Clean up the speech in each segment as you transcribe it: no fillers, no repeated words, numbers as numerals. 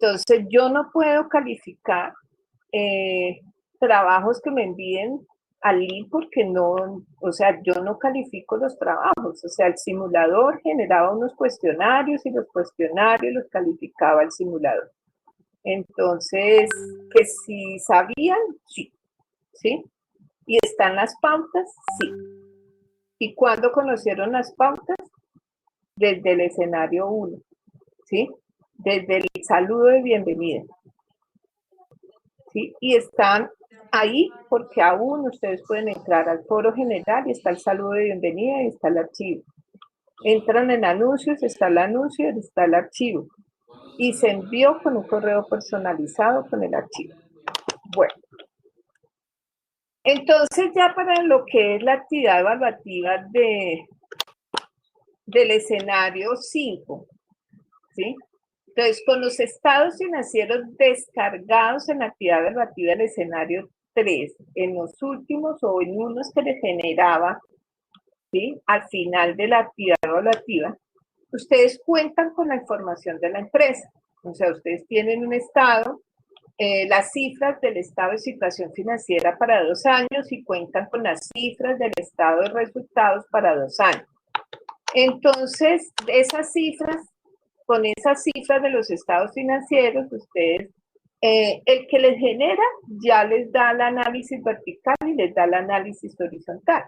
Entonces, yo no puedo calificar trabajos que me envíen al LIN porque no, o sea, yo no califico los trabajos. O sea, el simulador generaba unos cuestionarios y los cuestionarios los calificaba el simulador. Entonces, que si sabían, sí, ¿sí? ¿Y están las pautas? Sí. ¿Y cuándo conocieron las pautas? Desde el escenario 1, ¿sí? Desde el saludo de bienvenida, ¿sí? Y están ahí porque aún ustedes pueden entrar al foro general y está el saludo de bienvenida y está el archivo. Entran en anuncios, está el anuncio y está el archivo. Y se envió con un correo personalizado con el archivo. Bueno. Entonces ya para lo que es la actividad evaluativa del escenario 5, ¿sí? Entonces, con los estados financieros descargados en la actividad evaluativa del escenario 3, en los últimos o en unos que les generaba, ¿sí? Al final de la actividad evaluativa, ustedes cuentan con la información de la empresa. O sea, ustedes tienen un estado, las cifras del estado de situación financiera para 2 años y cuentan con las cifras del estado de resultados para 2 años. Entonces, esas cifras, con esas cifras de los estados financieros, ustedes, el que les genera ya les da el análisis vertical y les da el análisis horizontal,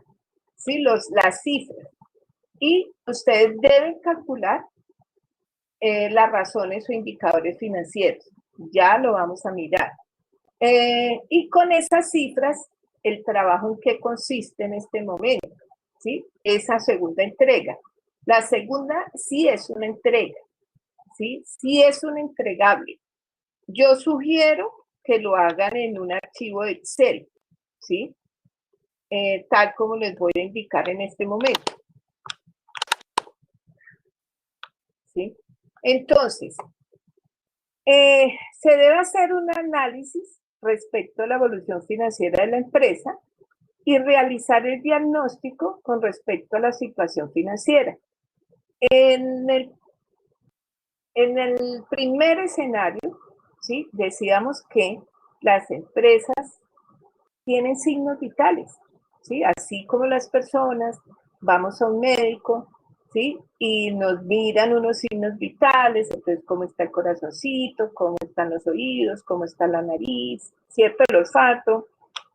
¿sí? Las cifras. Y ustedes deben calcular las razones o indicadores financieros. Ya lo vamos a mirar. Y con esas cifras, el trabajo en qué consiste en este momento, ¿sí? Esa segunda entrega. La segunda sí es una entrega, ¿sí? Sí es un entregable. Yo sugiero que lo hagan en un archivo de Excel, ¿sí? Tal como les voy a indicar en este momento, ¿sí? Entonces, se debe hacer un análisis respecto a la evolución financiera de la empresa y realizar el diagnóstico con respecto a la situación financiera. En el primer escenario, ¿sí? Decíamos que las empresas tienen signos vitales, ¿sí? Así como las personas, vamos a un médico, ¿sí? Y nos miran unos signos vitales, entonces cómo está el corazoncito, cómo están los oídos, cómo está la nariz, ¿cierto? El olfato,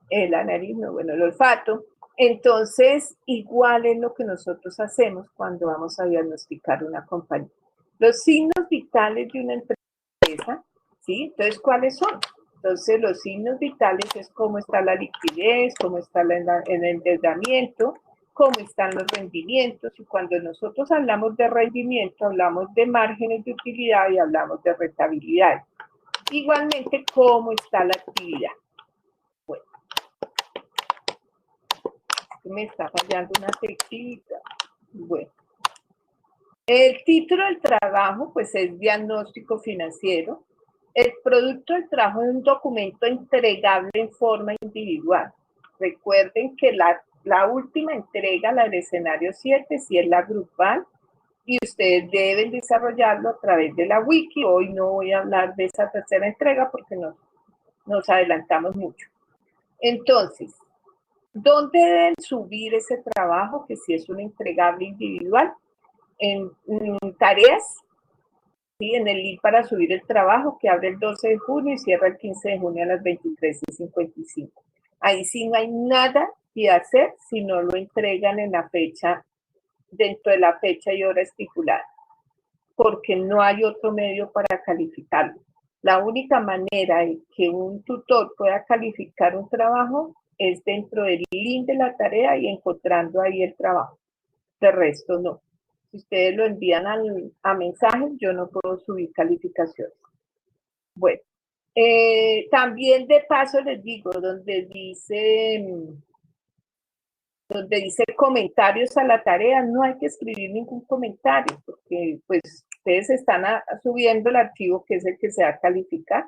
la nariz, no, bueno, el olfato. Entonces, igual es lo que nosotros hacemos cuando vamos a diagnosticar una compañía. Los signos vitales de una empresa, ¿sí? Entonces, ¿cuáles son? Entonces, los signos vitales es cómo está la liquidez, cómo está el endeudamiento, cómo están los rendimientos. Y cuando nosotros hablamos de rendimiento, hablamos de márgenes de utilidad y hablamos de rentabilidad. Igualmente, cómo está la actividad. Bueno, me está fallando una teclita. Bueno, el título del trabajo, pues, es diagnóstico financiero. El producto del trabajo es un documento entregable en forma individual. Recuerden que la última entrega, la del escenario 7, sí es la grupal y ustedes deben desarrollarlo a través de la wiki. Hoy no voy a hablar de esa tercera entrega porque nos adelantamos mucho. Entonces, ¿dónde deben subir ese trabajo? Que si es un entregable individual, en tareas, ¿sí? En el link para subir el trabajo que abre el 12 de junio y cierra el 15 de junio a las 23:55. Ahí sí no hay nada que hacer si no lo entregan en la fecha, dentro de la fecha y hora estipulada, porque no hay otro medio para calificarlo. La única manera de que un tutor pueda calificar un trabajo es dentro del link de la tarea y encontrando ahí el trabajo. De resto, no. Si ustedes lo envían a mensajes, yo no puedo subir calificaciones. Bueno, también de paso les digo, donde dice comentarios a la tarea, no hay que escribir ningún comentario, porque pues ustedes están subiendo el archivo que es el que se va a calificar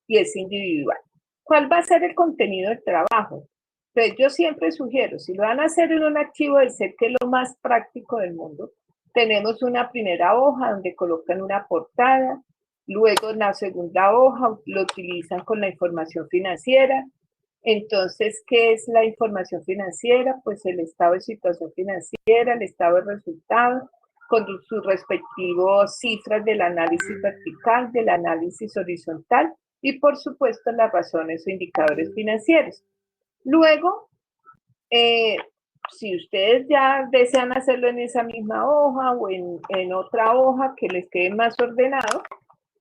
y es individual. ¿Cuál va a ser el contenido del trabajo? Entonces yo siempre sugiero, si lo van a hacer en un archivo del set, que es lo más práctico del mundo, tenemos una primera hoja donde colocan una portada, Luego en la segunda hoja lo utilizan con la información financiera. Entonces, ¿qué es la información financiera? Pues el estado de situación financiera, el estado de resultados, con sus respectivos cifras del análisis vertical, del análisis horizontal y, por supuesto, las razones o indicadores financieros. Luego, si ustedes ya desean hacerlo en esa misma hoja o en otra hoja que les quede más ordenado,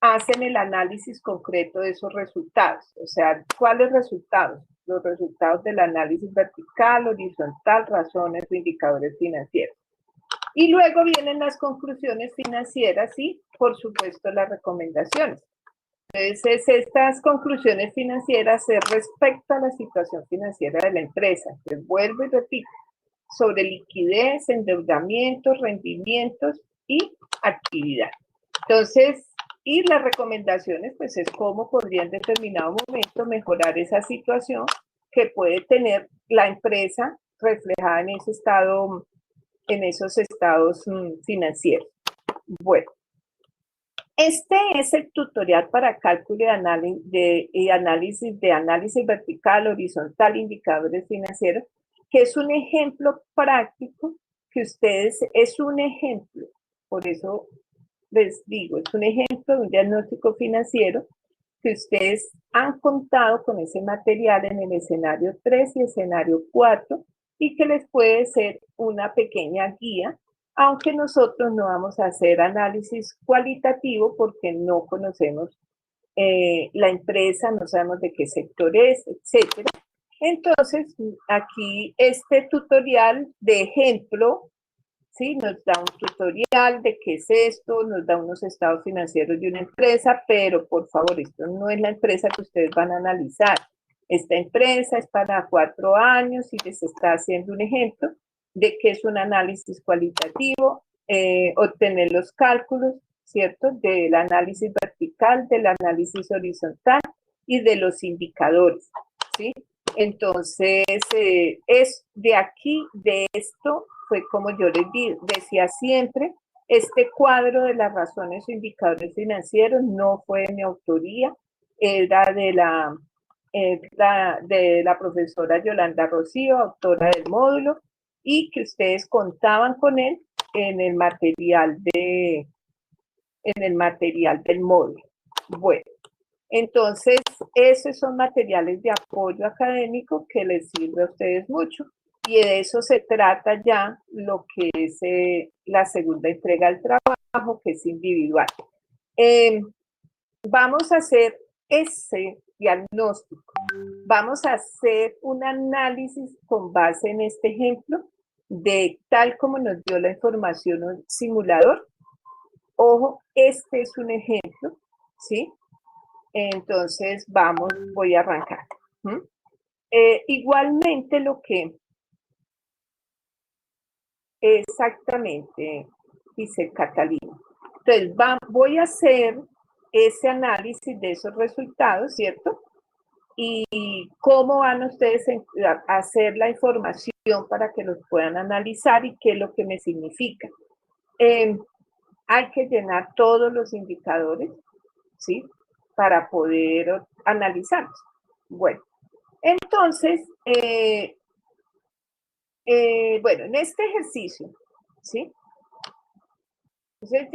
hacen el análisis concreto de esos resultados. O sea, ¿cuáles resultados? Los resultados del análisis vertical, horizontal, razones o indicadores financieros. Y luego vienen las conclusiones financieras y, por supuesto, las recomendaciones. Entonces, estas conclusiones financieras es respecto a la situación financiera de la empresa. Les vuelvo y repito, sobre liquidez, endeudamientos, rendimientos y actividad. Entonces, y las recomendaciones, pues es cómo podría en determinado momento mejorar esa situación que puede tener la empresa reflejada en ese estado, en esos estados financieros. Bueno, este es el tutorial para cálculo de análisis vertical, horizontal, indicadores financieros, que es un ejemplo práctico que ustedes, es un ejemplo, por eso les digo, es un ejemplo de un diagnóstico financiero que ustedes han contado con ese material en el escenario 3 y escenario 4 y que les puede ser una pequeña guía, aunque nosotros no vamos a hacer análisis cualitativo porque no conocemos la empresa, no sabemos de qué sector es, etcétera. Entonces, aquí este tutorial de ejemplo, ¿sí? Nos da un tutorial de qué es esto, nos da unos estados financieros de una empresa, pero por favor, esto no es la empresa que ustedes van a analizar. Esta empresa es para 4 años y les está haciendo un ejemplo de qué es un análisis cualitativo, obtener los cálculos, ¿cierto? Del análisis vertical, del análisis horizontal y de los indicadores, ¿sí? Entonces, es de aquí, de esto, fue como yo les decía siempre, este cuadro de las razones o indicadores financieros no fue de mi autoría, era de la profesora Yolanda Rocío, autora del módulo, y que ustedes contaban con él en el material del módulo. Bueno, entonces esos son materiales de apoyo académico que les sirve a ustedes mucho. Y de eso se trata ya lo que es la segunda entrega del trabajo, que es individual. Vamos a hacer ese diagnóstico. Vamos a hacer un análisis con base en este ejemplo de tal como nos dio la información un simulador. Ojo, este es un ejemplo, ¿sí? Entonces, voy a arrancar. Igualmente lo que exactamente dice Catalina. Entonces, voy a hacer ese análisis de esos resultados, ¿cierto? Y cómo van ustedes a hacer la información para que los puedan analizar y qué es lo que me significa. Hay que llenar todos los indicadores, ¿sí? Para poder analizarlos. Bueno, entonces, bueno, en este ejercicio, ¿sí? Entonces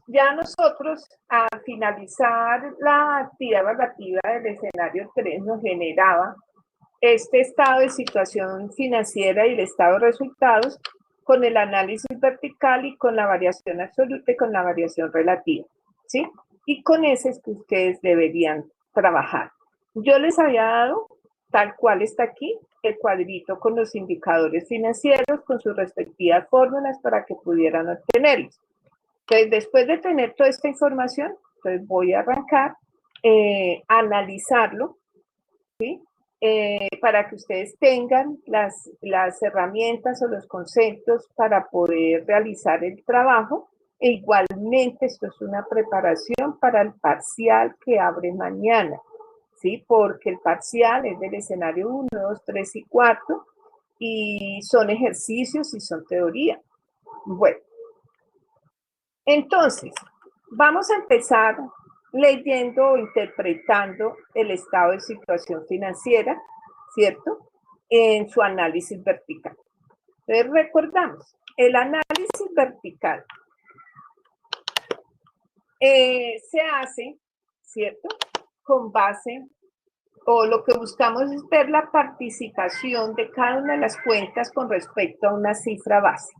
ya nosotros al finalizar la actividad evaluativa del escenario 3 nos generaba este estado de situación financiera y el estado de resultados con el análisis vertical y con la variación absoluta y con la variación relativa, ¿sí? Y con ese es que ustedes deberían trabajar. Yo les había dado, tal cual está aquí, el cuadrito con los indicadores financieros, con sus respectivas fórmulas para que pudieran obtenerlos. Entonces, después de tener toda esta información, entonces voy a arrancar, analizarlo, ¿sí? Para que ustedes tengan las herramientas o los conceptos para poder realizar el trabajo. E igualmente, esto es una preparación para el parcial que abre mañana, ¿sí? Porque el parcial es del escenario 1, 2, 3 y 4 y son ejercicios y son teoría. Bueno, entonces, vamos a empezar leyendo o interpretando el estado de situación financiera, ¿cierto? En su análisis vertical. Entonces recordamos, el análisis vertical se hace, ¿cierto? Con base, o lo que buscamos es ver la participación de cada una de las cuentas con respecto a una cifra base.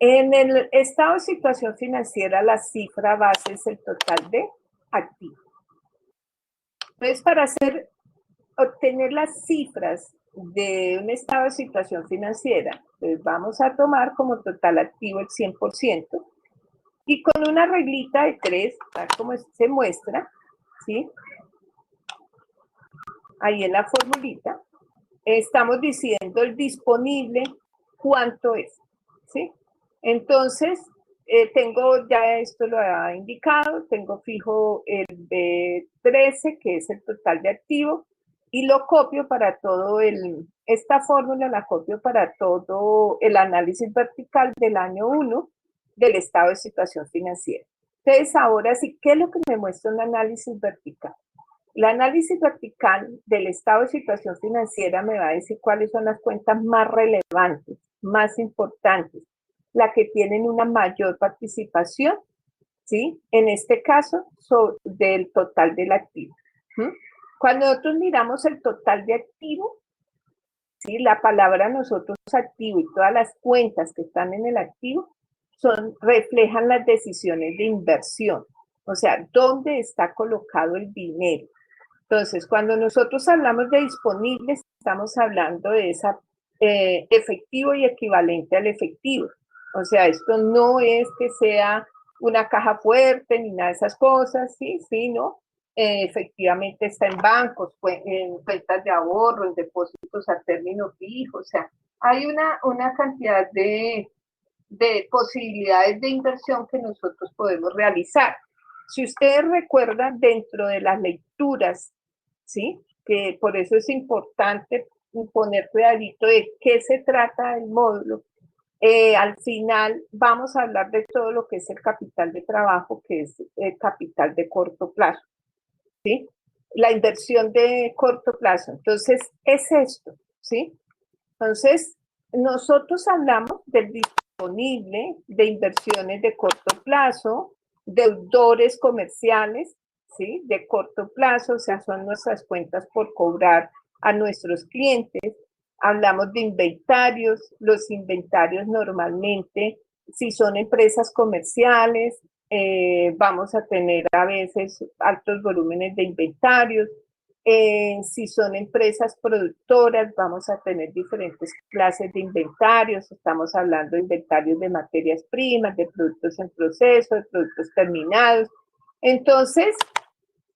En el estado de situación financiera, la cifra base es el total de activos. Entonces, para obtener las cifras de un estado de situación financiera, pues vamos a tomar como total activo el 100%, y con una reglita de 3, tal como se muestra, ¿sí? Ahí en la formulita, estamos diciendo el disponible, cuánto es, ¿sí? Entonces, tengo, ya esto lo ha indicado, tengo fijo el B13, que es el total de activo, y lo copio para todo esta fórmula la copio para todo el análisis vertical del año 1 del estado de situación financiera. Entonces, ahora sí, ¿qué es lo que me muestra un análisis vertical? El análisis vertical del estado de situación financiera me va a decir cuáles son las cuentas más relevantes, más importantes, las que tienen una mayor participación, ¿sí? En este caso, del total del activo. Cuando nosotros miramos el total de activo, ¿sí? La palabra nosotros activo y todas las cuentas que están en el activo reflejan las decisiones de inversión, o sea, dónde está colocado el dinero. Entonces, cuando nosotros hablamos de disponibles, estamos hablando de esa efectivo y equivalente al efectivo. O sea, esto no es que sea una caja fuerte ni nada de esas cosas, sí, sino efectivamente está en bancos, en cuentas de ahorro, en depósitos a término fijo. O sea, hay una cantidad de posibilidades de inversión que nosotros podemos realizar. Si ustedes recuerdan, dentro de las lecturas, ¿sí? Que por eso es importante poner cuidadito de qué se trata el módulo. Al final vamos a hablar de todo lo que es el capital de trabajo, que es el capital de corto plazo, ¿sí? La inversión de corto plazo. Entonces, es esto, ¿sí? Entonces, nosotros hablamos del disponible, de inversiones de corto plazo, deudores comerciales, ¿sí? De corto plazo, o sea, son nuestras cuentas por cobrar a nuestros clientes. Hablamos de inventarios, los inventarios normalmente, si son empresas comerciales, vamos a tener a veces altos volúmenes de inventarios. Si son empresas productoras, vamos a tener diferentes clases de inventarios. Estamos hablando de inventarios de materias primas, de productos en proceso, de productos terminados. Entonces,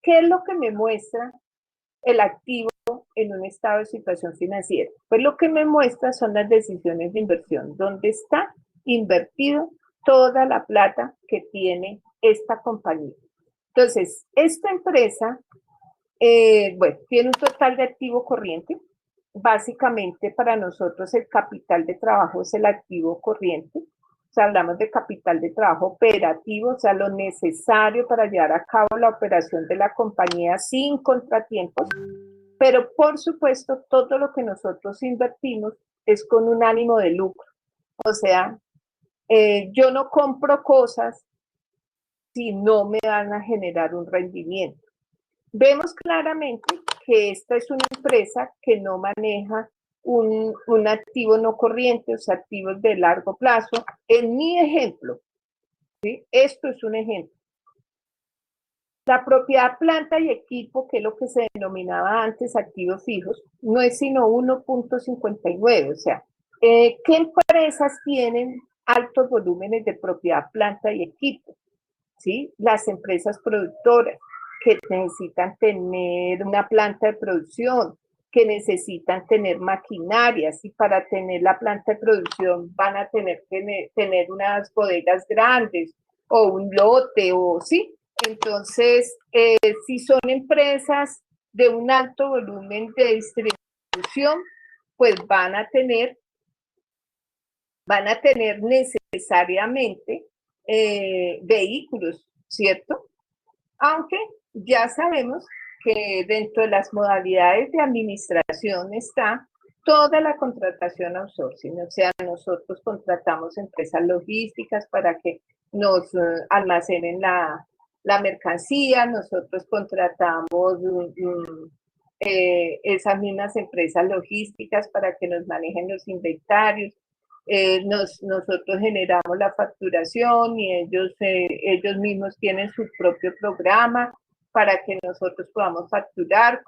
¿qué es lo que me muestra el activo en un estado de situación financiera? Pues lo que me muestra son las decisiones de inversión, dónde está invertido toda la plata que tiene esta compañía. Entonces, esta empresa bueno, tiene un total de activo corriente. Básicamente para nosotros el capital de trabajo es el activo corriente. O sea, hablamos de capital de trabajo operativo, o sea, lo necesario para llevar a cabo la operación de la compañía sin contratiempos. Pero por supuesto, todo lo que nosotros invertimos es con un ánimo de lucro. O sea, yo no compro cosas si no me van a generar un rendimiento. Vemos claramente que esta es una empresa que no maneja un activo no corriente, o sea, activos de largo plazo. En mi ejemplo, ¿sí? Esto es un ejemplo. La propiedad planta y equipo, que es lo que se denominaba antes activos fijos, no es sino 1.59. O sea, ¿qué empresas tienen altos volúmenes de propiedad planta y equipo? ¿Sí? Las empresas productoras, que necesitan tener una planta de producción, que necesitan tener maquinarias, y para tener la planta de producción van a tener que tener unas bodegas grandes o un lote, o sí. Entonces, si son empresas de un alto volumen de distribución, pues van a tener necesariamente vehículos, ¿cierto? Aunque ya sabemos que dentro de las modalidades de administración está toda la contratación outsourcing, o sea, nosotros contratamos empresas logísticas para que nos almacenen la mercancía, nosotros contratamos esas mismas empresas logísticas para que nos manejen los inventarios. Nosotros generamos la facturación y ellos mismos tienen su propio programa para que nosotros podamos facturar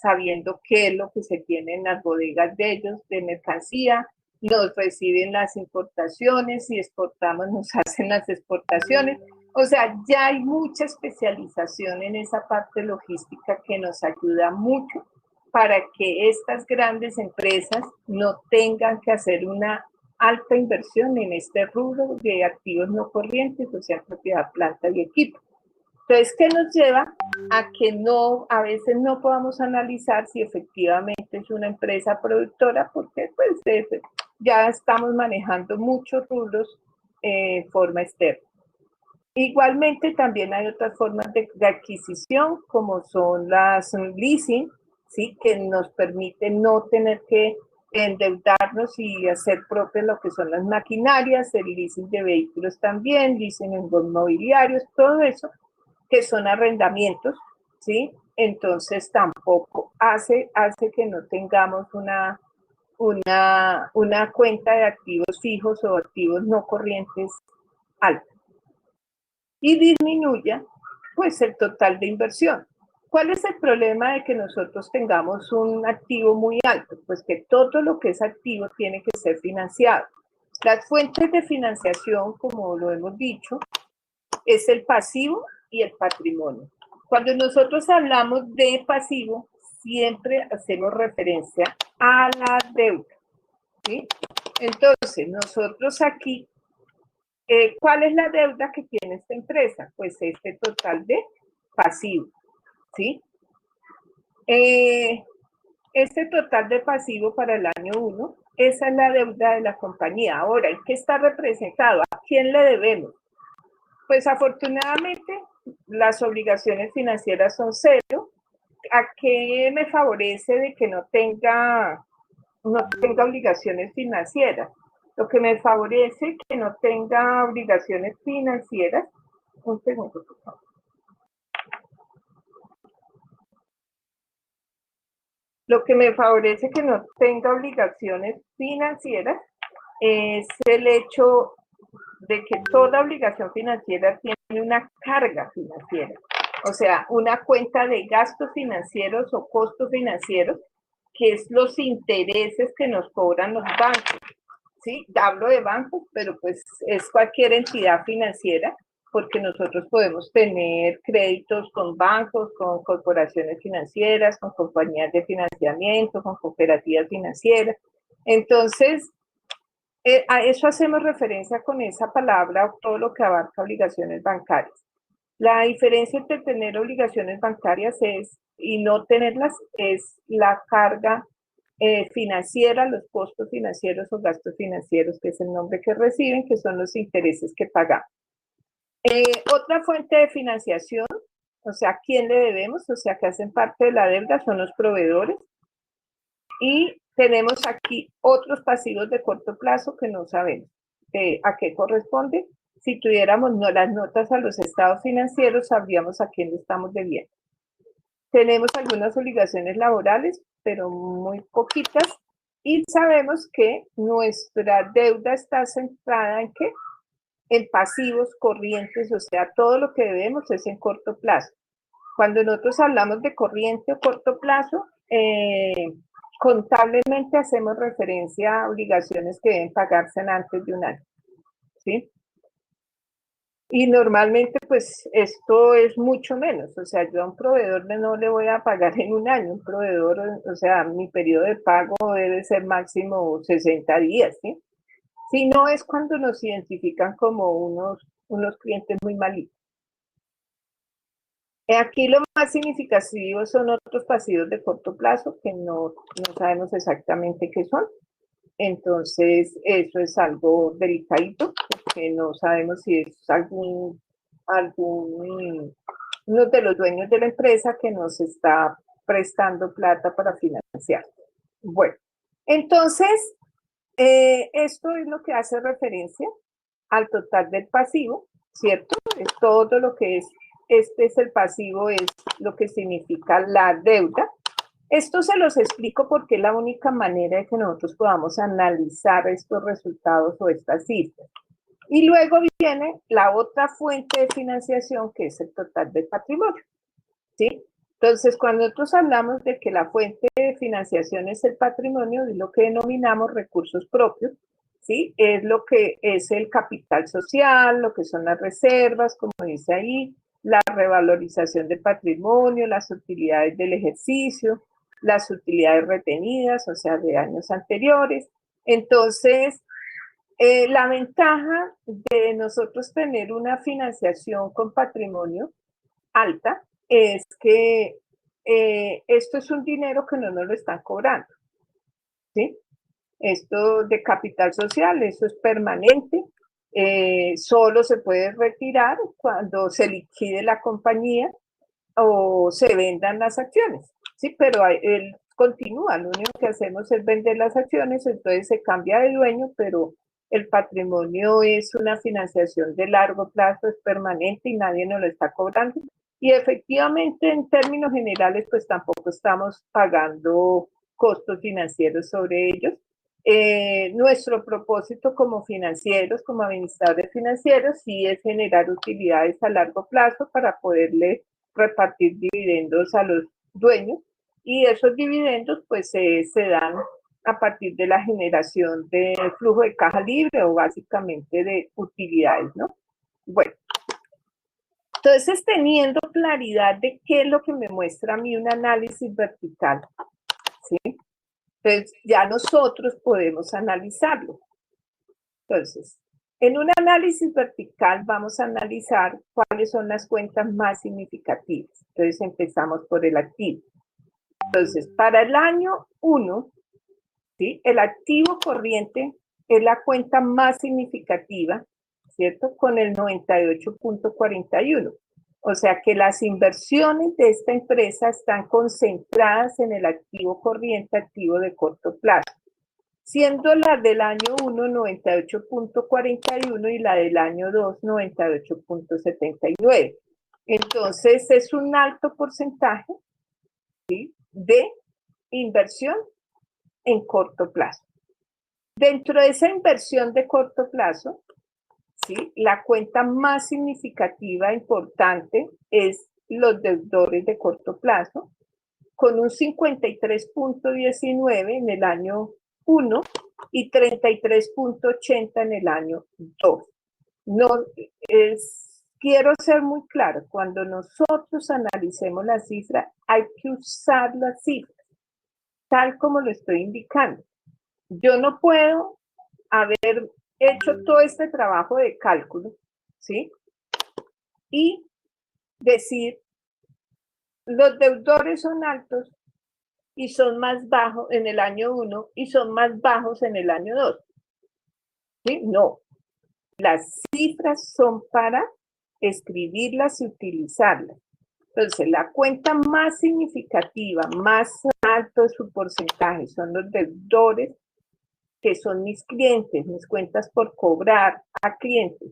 sabiendo qué es lo que se tiene en las bodegas de ellos de mercancía. Nos reciben las importaciones, si exportamos nos hacen las exportaciones. O sea, ya hay mucha especialización en esa parte logística que nos ayuda mucho para que estas grandes empresas no tengan que hacer una alta inversión en este rubro de activos no corrientes, o sea, propiedad, planta y equipo. Entonces, ¿qué nos lleva a que a veces no podamos analizar si efectivamente es una empresa productora? Porque pues ya estamos manejando muchos rubros en forma externa. Igualmente, también hay otras formas de adquisición, como son las leasing, ¿sí? Que nos permiten no tener que endeudarnos y hacer propio lo que son las maquinarias, el leasing de vehículos también, leasing en bienes mobiliarios, todo eso, que son arrendamientos, ¿sí? Entonces tampoco hace que no tengamos una cuenta de activos fijos o activos no corrientes alta y disminuya pues el total de inversión. ¿Cuál es el problema de que nosotros tengamos un activo muy alto? Pues que todo lo que es activo tiene que ser financiado. Las fuentes de financiación, como lo hemos dicho, es el pasivo y el patrimonio. Cuando nosotros hablamos de pasivo, siempre hacemos referencia a la deuda, ¿sí? Entonces, nosotros aquí ¿cuál es la deuda que tiene esta empresa? Pues este total de pasivo, ¿sí? Este total de pasivo para el año 1, esa es la deuda de la compañía. Ahora, ¿en qué está representado? ¿A quién le debemos? Pues afortunadamente las obligaciones financieras son cero. ¿A qué me favorece de que no tenga obligaciones financieras? Lo que me favorece que no tenga obligaciones financieras. Un segundo, por favor. Lo que me favorece que no tenga obligaciones financieras es el hecho de que toda obligación financiera tiene una carga financiera, o sea, una cuenta de gastos financieros o costos financieros, que es los intereses que nos cobran los bancos. ¿Sí? Hablo de bancos, pero pues es cualquier entidad financiera, porque nosotros podemos tener créditos con bancos, con corporaciones financieras, con compañías de financiamiento, con cooperativas financieras. Entonces, a eso hacemos referencia con esa palabra, todo lo que abarca obligaciones bancarias. La diferencia entre tener obligaciones bancarias y no tenerlas es la carga financiera, los costos financieros o gastos financieros, que es el nombre que reciben, que son los intereses que pagamos. Otra fuente de financiación, o sea, ¿quién le debemos? O sea, que hacen parte de la deuda son los proveedores. Y tenemos aquí otros pasivos de corto plazo que no sabemos a qué corresponde. Si tuviéramos las notas a los estados financieros, sabríamos a quién le estamos debiendo. Tenemos algunas obligaciones laborales, pero muy poquitas, y sabemos que nuestra deuda está centrada en qué? En pasivos corrientes, o sea, todo lo que debemos es en corto plazo. Cuando nosotros hablamos de corriente o corto plazo, contablemente hacemos referencia a obligaciones que deben pagarse antes de un año, ¿sí? Y normalmente, pues, esto es mucho menos. O sea, yo a un proveedor no le voy a pagar en un año. Un proveedor, o sea, mi periodo de pago debe ser máximo 60 días, ¿sí? Si no es cuando nos identifican como unos clientes muy malitos. Aquí lo más significativo son otros pasivos de corto plazo que no sabemos exactamente qué son. Entonces, eso es algo delicadito, porque no sabemos si es algún uno de los dueños de la empresa que nos está prestando plata para financiar. Bueno, entonces, esto es lo que hace referencia al total del pasivo, ¿cierto? Es todo lo que es, este es el pasivo, es lo que significa la deuda. Esto se los explico porque es la única manera de que nosotros podamos analizar estos resultados o estas cifras. Y luego viene la otra fuente de financiación, que es el total del patrimonio, ¿sí? Entonces, cuando nosotros hablamos de que la fuente de financiación es el patrimonio, es lo que denominamos recursos propios, ¿sí? Es lo que es el capital social, lo que son las reservas, como dice ahí, la revalorización del patrimonio, las utilidades del ejercicio, las utilidades retenidas, o sea, de años anteriores. Entonces, la ventaja de nosotros tener una financiación con patrimonio alta es que esto es un dinero que no nos lo están cobrando, ¿sí? Esto de capital social, eso es permanente, solo se puede retirar cuando se liquide la compañía o se vendan las acciones, ¿sí? Pero él continúa, lo único que hacemos es vender las acciones, entonces se cambia de dueño, pero el patrimonio es una financiación de largo plazo, es permanente y nadie nos lo está cobrando. Y efectivamente, en términos generales, pues tampoco estamos pagando costos financieros sobre ellos. Nuestro propósito como financieros, como administradores financieros, sí es generar utilidades a largo plazo para poderle repartir dividendos a los dueños y esos dividendos pues se dan a partir de la generación de flujo de caja libre o básicamente de utilidades, ¿no? Bueno, entonces teniendo claridad de qué es lo que me muestra a mí un análisis vertical, ¿sí? Entonces ya nosotros podemos analizarlo. Entonces, en un análisis vertical vamos a analizar cuáles son las cuentas más significativas. Entonces empezamos por el activo. Entonces, para el año 1, ¿sí? El activo corriente es la cuenta más significativa, ¿cierto? Con el 98.41. O sea que las inversiones de esta empresa están concentradas en el activo corriente, activo de corto plazo, siendo la del año 1 98.41 y la del año 2 98.79. Entonces es un alto porcentaje, ¿sí?, de inversión en corto plazo. Dentro de esa inversión de corto plazo, ¿sí?, la cuenta más significativa, importante, es los deudores de corto plazo, con un 53.19 en el año 1 y 33.80 en el año 2. No, quiero ser muy claro, cuando nosotros analicemos la cifra, hay que usar las cifras, tal como lo estoy indicando. Yo no puedo haber hecho todo este trabajo de cálculo, ¿sí? Y decir, los deudores son altos y son más bajos en el año 1 y son más bajos en el año 2. ¿Sí? No, las cifras son para escribirlas y utilizarlas. Entonces, la cuenta más significativa, más alto de su porcentaje, son los deudores, que son mis clientes, mis cuentas por cobrar a clientes.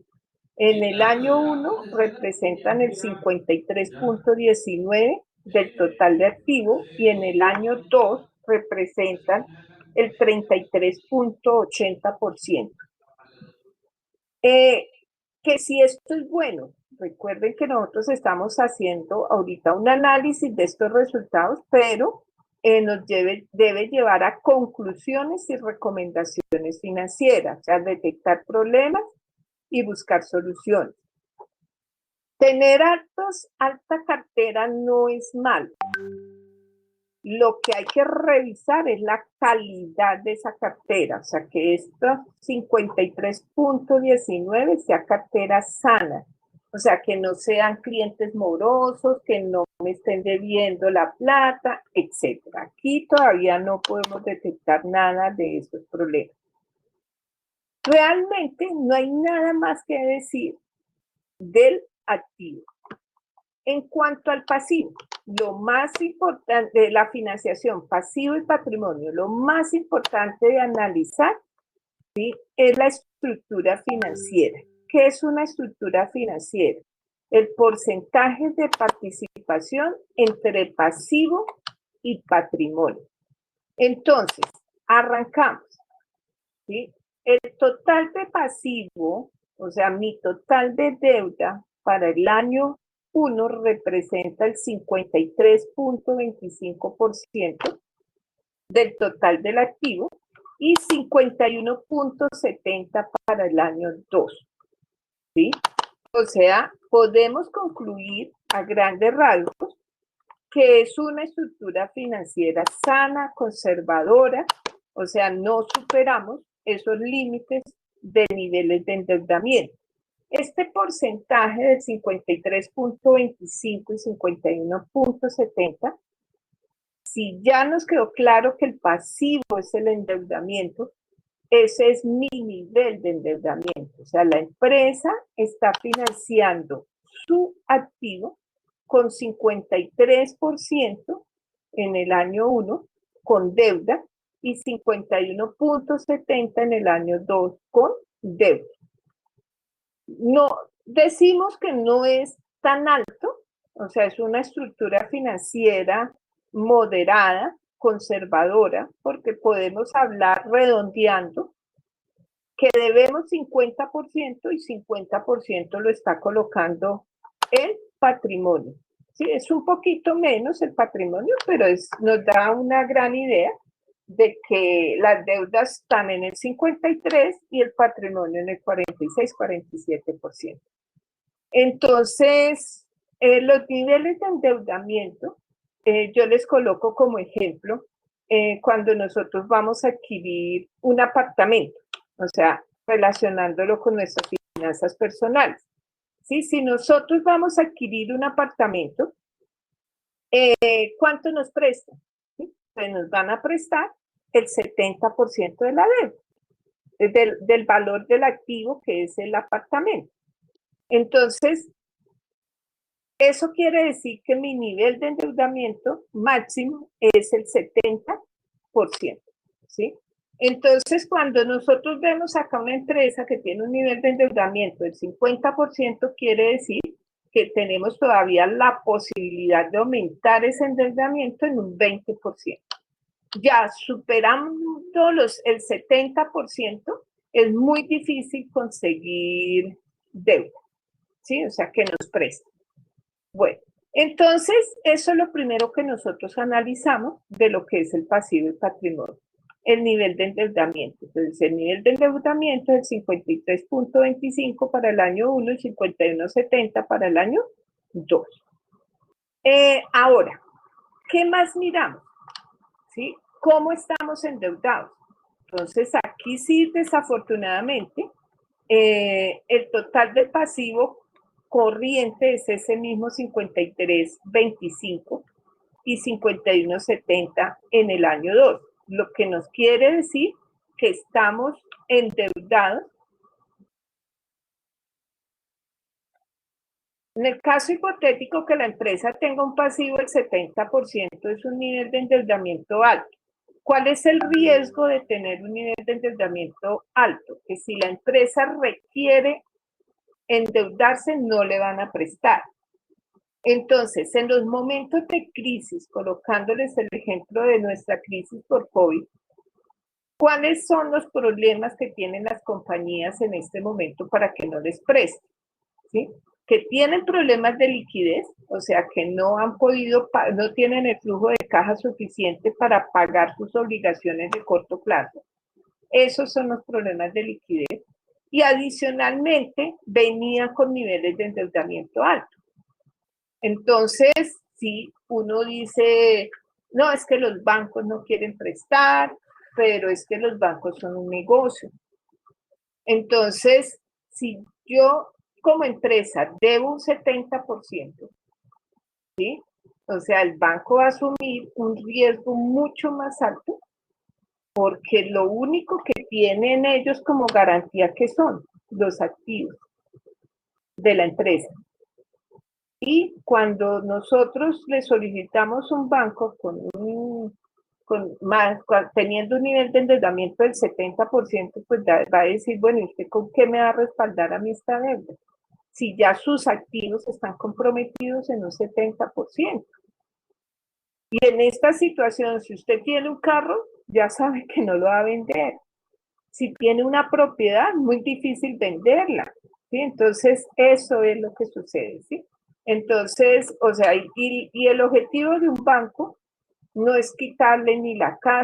En el año 1 representan el 53.19 del total de activo y en el año 2 representan el 33.80%. Que si esto es bueno, recuerden que nosotros estamos haciendo ahorita un análisis de estos resultados, pero nos debe llevar a conclusiones y recomendaciones financieras, o sea, detectar problemas y buscar soluciones. Tener alta cartera no es malo. Lo que hay que revisar es la calidad de esa cartera, o sea, que esta 53.19 sea cartera sana, o sea, que no sean clientes morosos, que no me estén debiendo la plata, etcétera. Aquí todavía no podemos detectar nada de esos problemas. Realmente no hay nada más que decir del activo. En cuanto al pasivo, lo más importante de la financiación, pasivo y patrimonio, lo más importante de analizar, ¿sí?, es la estructura financiera. ¿Qué es una estructura financiera? El porcentaje de participación entre pasivo y patrimonio. Entonces, arrancamos, ¿sí? El total de pasivo, o sea, mi total de deuda para el año 1 representa el 53.25% del total del activo y 51.70% para el año 2, ¿sí? O sea, podemos concluir a grandes rasgos que es una estructura financiera sana, conservadora, o sea, no superamos esos límites de niveles de endeudamiento. Este porcentaje del 53.25 y 51.70, si ya nos quedó claro que el pasivo es el endeudamiento, ese es mi nivel de endeudamiento. O sea, la empresa está financiando su activo con 53% en el año 1 con deuda y 51.70 en el año 2 con deuda. No, decimos que no es tan alto, o sea, es una estructura financiera moderada, conservadora, porque podemos hablar redondeando que debemos 50% y 50% lo está colocando el patrimonio. Sí, es un poquito menos el patrimonio, pero nos da una gran idea de que las deudas están en el 53% y el patrimonio en el 46-47%. Entonces, los niveles de endeudamiento, yo les coloco como ejemplo cuando nosotros vamos a adquirir un apartamento, o sea, relacionándolo con nuestras finanzas personales. ¿Sí? Si nosotros vamos a adquirir un apartamento, ¿cuánto nos prestan? ¿Sí? Pues nos van a prestar el 70% de la deuda, del valor del activo que es el apartamento. Entonces, eso quiere decir que mi nivel de endeudamiento máximo es el 70%, ¿sí? Entonces, cuando nosotros vemos acá una empresa que tiene un nivel de endeudamiento del 50%, quiere decir que tenemos todavía la posibilidad de aumentar ese endeudamiento en un 20%. Ya superando el 70%, es muy difícil conseguir deuda, ¿sí? O sea, que nos presten. Bueno, entonces, eso es lo primero que nosotros analizamos de lo que es el pasivo y patrimonio. El nivel de endeudamiento. Entonces, el nivel de endeudamiento es el 53.25 para el año 1 y 51.70 para el año 2. Ahora, ¿qué más miramos? ¿Sí? ¿Cómo estamos endeudados? Entonces, aquí sí, desafortunadamente, el total del pasivo corriente es ese mismo 53.25 y 51.70 en el año 2, lo que nos quiere decir que estamos endeudados. En el caso hipotético que la empresa tenga un pasivo del 70%, es un nivel de endeudamiento alto. ¿Cuál es el riesgo de tener un nivel de endeudamiento alto? Que si la empresa requiere endeudarse, no le van a prestar. Entonces, en los momentos de crisis, colocándoles el ejemplo de nuestra crisis por COVID, ¿cuáles son los problemas que tienen las compañías en este momento para que no les presten? ¿Sí? Que tienen problemas de liquidez, o sea, que no han podido, no tienen el flujo de caja suficiente para pagar sus obligaciones de corto plazo. Esos son los problemas de liquidez. Y adicionalmente, venían con niveles de endeudamiento alto. Entonces, si uno dice, no, es que los bancos no quieren prestar, pero es que los bancos son un negocio. Entonces, si yo como empresa debo un 70%, ¿sí? O sea, el banco va a asumir un riesgo mucho más alto porque lo único que tienen ellos como garantía que son los activos de la empresa. Y cuando nosotros le solicitamos un banco teniendo un nivel de endeudamiento del 70%, pues va a decir, bueno, ¿y usted con qué me va a respaldar a mí esta deuda? Si ya sus activos están comprometidos en un 70%. Y en esta situación, si usted tiene un carro, ya sabe que no lo va a vender. Si tiene una propiedad, muy difícil venderla, ¿sí? Entonces, eso es lo que sucede, ¿sí? Entonces, o sea, y el objetivo de un banco no es quitarle ni la casa,